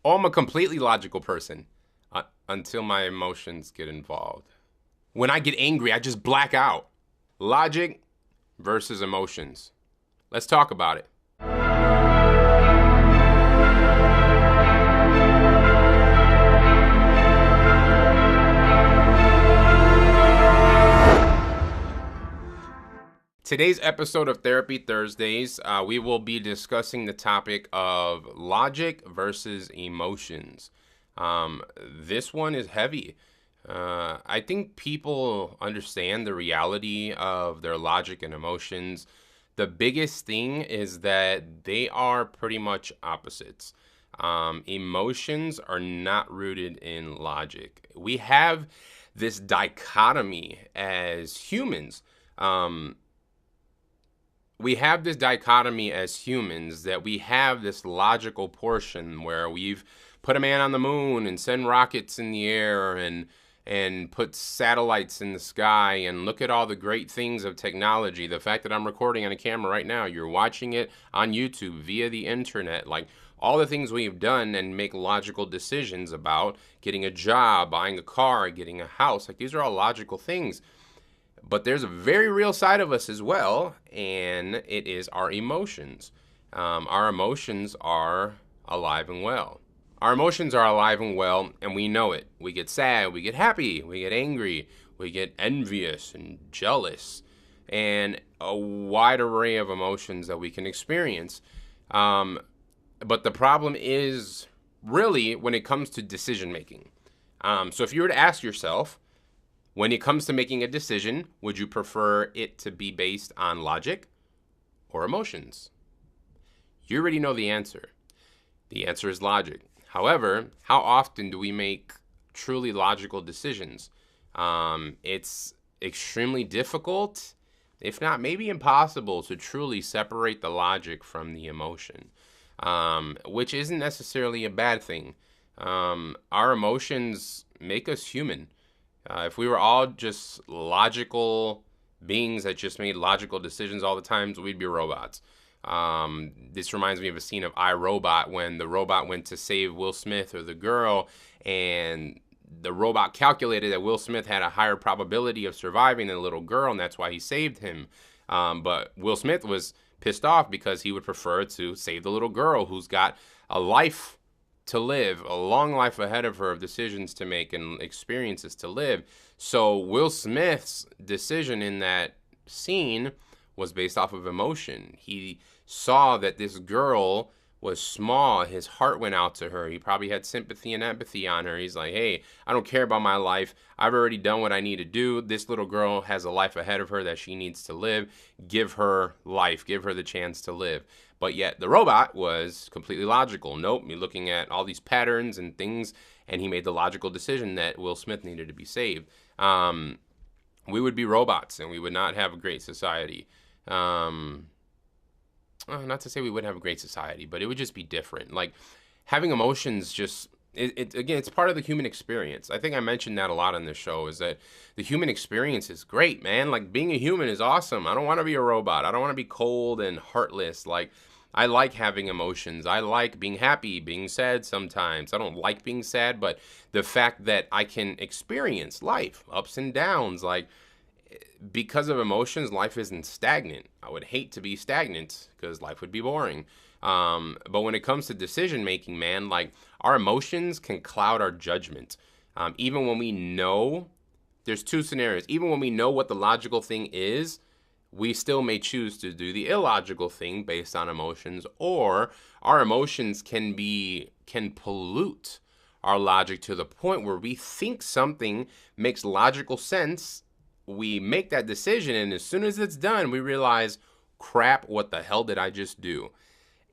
Oh, I'm a completely logical person until my emotions get involved. When I get angry, I just black out. Logic versus emotions. Let's talk about it. Today's episode of Therapy Thursdays, we will be discussing the topic of logic versus emotions. This one is heavy. I think people understand the reality of their logic and emotions. The biggest thing is that they are pretty much opposites. Emotions are not rooted in logic. We have this dichotomy as humans. We have this dichotomy as humans that we have this logical portion where we've put a man on the moon and send rockets in the air and put satellites in the sky and look at all the great things of technology. The fact that I'm recording on a camera right now, you're watching it on YouTube via the internet, like all the things we've done and make logical decisions about getting a job, buying a car, getting a house. Like these are all logical things. But there's a very real side of us as well, and it is our emotions. Our emotions are alive and well. Our emotions are alive and well, and we know it. We get sad, we get happy, we get angry, we get envious and jealous, and a wide array of emotions that we can experience. But the problem is really when it comes to decision making. So if you were to ask yourself, when it comes to making a decision, would you prefer it to be based on logic or emotions? You already know the answer. The answer is logic. However, how often do we make truly logical decisions? It's extremely difficult, if not maybe impossible, to truly separate the logic from the emotion, which isn't necessarily a bad thing. Our emotions make us human. If we were all just logical beings that just made logical decisions all the time, we'd be robots. This reminds me of a scene of I, Robot when the robot went to save Will Smith or the girl, and the robot calculated that Will Smith had a higher probability of surviving than the little girl, and that's why he saved him. But Will Smith was pissed off because he would prefer to save the little girl who's got a life to live, a long life ahead of her of decisions to make and experiences to live. So Will Smith's decision in that scene was based off of emotion. He saw that this girl was small. His heart went out to her. He probably had sympathy and empathy on her. He's like, hey, I don't care about my life. I've already done what I need to do. This little girl has a life ahead of her that she needs to live. Give her life. Give her the chance to live. But yet the robot was completely logical. Nope, you're looking at all these patterns and things, and he made the logical decision that Will Smith needed to be saved. We would be robots, and we would not have a great society. Not to say we wouldn't have a great society, but it would just be different. Like having emotions just, again, it's part of the human experience. I think I mentioned that a lot on this show, is that the human experience is great, man. Like being a human is awesome. I don't want to be a robot. I don't want to be cold and heartless. Like I like having emotions. I like being happy, being sad sometimes. I don't like being sad, but the fact that I can experience life, ups and downs, like because of emotions, life isn't stagnant. I would hate to be stagnant because life would be boring. But when it comes to decision making, man, like our emotions can cloud our judgment. Even when we know, there's two scenarios. Even when we know what the logical thing is, we still may choose to do the illogical thing based on emotions, or our emotions can pollute our logic to the point where we think something makes logical sense. We make that decision, and as soon as it's done, we realize, crap, what the hell did I just do?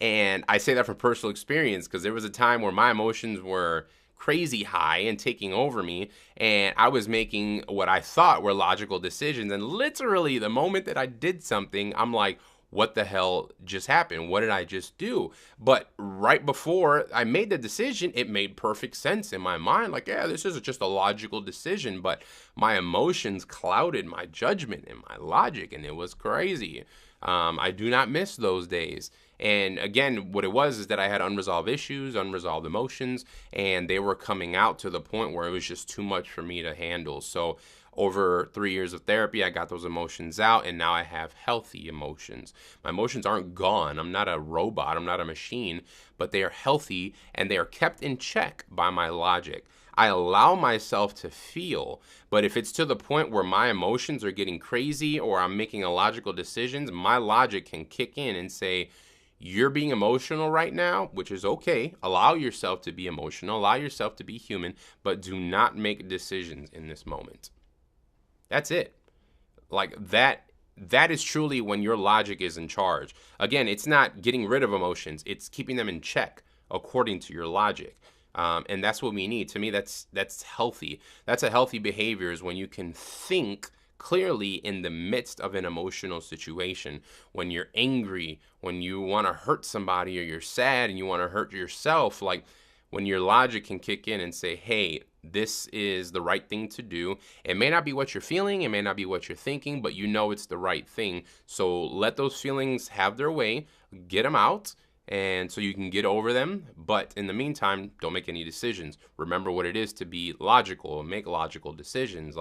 And I say that from personal experience because there was a time where my emotions were crazy high and taking over me, and I was making what I thought were logical decisions, and literally the moment that I did something, I'm like, what the hell just happened? What did I just do? But right before I made the decision, it made perfect sense in my mind. Like, yeah, this is just a logical decision, but my emotions clouded my judgment and my logic, and it was crazy. I do not miss those days. And again, what it was is that I had unresolved issues, unresolved emotions, and they were coming out to the point where it was just too much for me to handle. So over 3 years of therapy, I got those emotions out, and now I have healthy emotions. My emotions aren't gone. I'm not a robot. I'm not a machine, but they are healthy, and they are kept in check by my logic. I allow myself to feel, but if it's to the point where my emotions are getting crazy or I'm making illogical decisions, my logic can kick in and say, you're being emotional right now, which is okay. Allow yourself to be emotional, allow yourself to be human, but do not make decisions in this moment. That's it. Like that is truly when your logic is in charge. Again, it's not getting rid of emotions, it's keeping them in check according to your logic. And that's what we need. To me, that's healthy. That's a healthy behavior, is when you can think clearly in the midst of an emotional situation. When you're angry, when you want to hurt somebody, or you're sad and you want to hurt yourself, like when your logic can kick in and say, hey, this is the right thing to do. It may not be what you're feeling, it may not be what you're thinking, but you know it's the right thing. So let those feelings have their way, get them out, and so you can get over them. But in the meantime, don't make any decisions. Remember what it is to be logical and make logical decisions.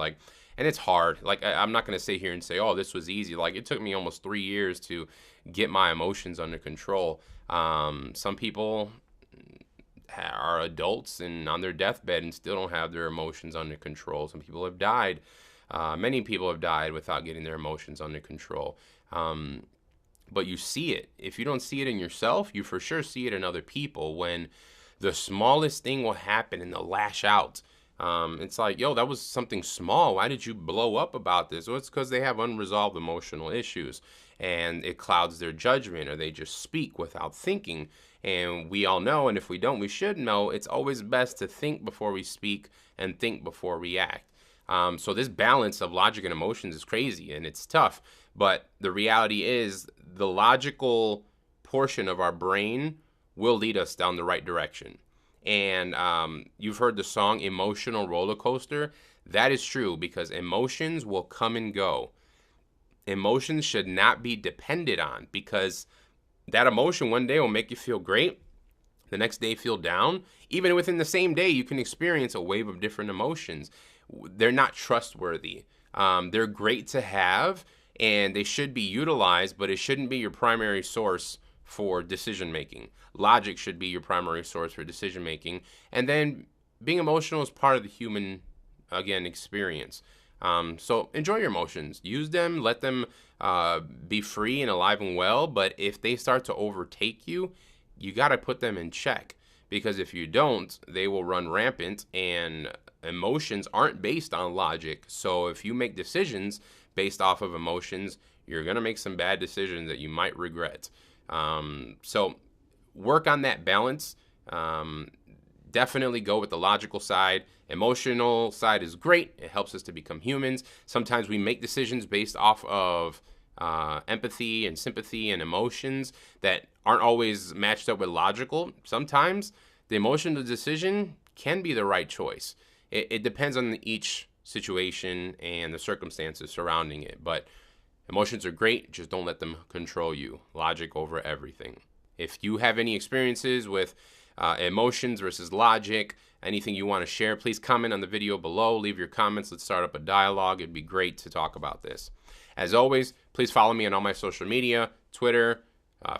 And it's hard. I'm not going to sit here and say, oh, this was easy. It took me almost 3 years to get my emotions under control. Some people are adults and on their deathbed and still don't have their emotions under control. Some people have died. Many people have died without getting their emotions under control. But you see it. If you don't see it in yourself, you for sure see it in other people. When the smallest thing will happen and they'll lash out. It's like, yo, that was something small. Why did you blow up about this? Well, it's because they have unresolved emotional issues, and it clouds their judgment, or they just speak without thinking. And we all know, and if we don't, we should know, it's always best to think before we speak and think before we act. So this balance of logic and emotions is crazy, and it's tough. But the reality is, the logical portion of our brain will lead us down the right direction. And you've heard the song Emotional Roller Coaster. That is true, because emotions will come and go. Emotions should not be depended on, because that emotion one day will make you feel great, the next day feel down. Even within the same day, you can experience a wave of different emotions. They're not trustworthy. They're great to have, and they should be utilized, but it shouldn't be your primary source for decision making. Logic should be your primary source for decision making. And then being emotional is part of the human, again, experience. So enjoy your emotions, use them, let them be free and alive and well. But if they start to overtake you, you got to put them in check, because if you don't, they will run rampant, and emotions aren't based on logic. So if you make decisions based off of emotions, you're going to make some bad decisions that you might regret. So work on that balance. Definitely go with the logical side. Emotional side is great. It helps us to become humans. Sometimes we make decisions based off of empathy and sympathy and emotions that aren't always matched up with logical. Sometimes the emotional decision can be the right choice. It depends on each situation and the circumstances surrounding it. But emotions are great. Just don't let them control you. Logic over everything. If you have any experiences with emotions versus logic, anything you want to share, please comment on the video below. Leave your comments. Let's start up a dialogue. It'd be great to talk about this. As always, please follow me on all my social media, Twitter,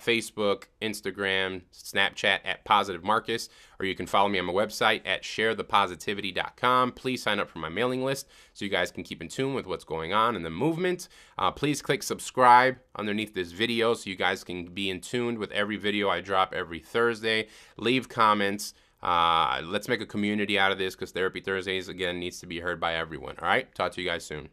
Facebook, Instagram, Snapchat at Positive Marcus, or you can follow me on my website at sharethepositivity.com. Please sign up for my mailing list so you guys can keep in tune with what's going on in the movement. Please click subscribe underneath this video so you guys can be in tune with every video I drop every Thursday. Leave comments. Let's make a community out of this, because Therapy Thursdays, again, needs to be heard by everyone. All right? Talk to you guys soon.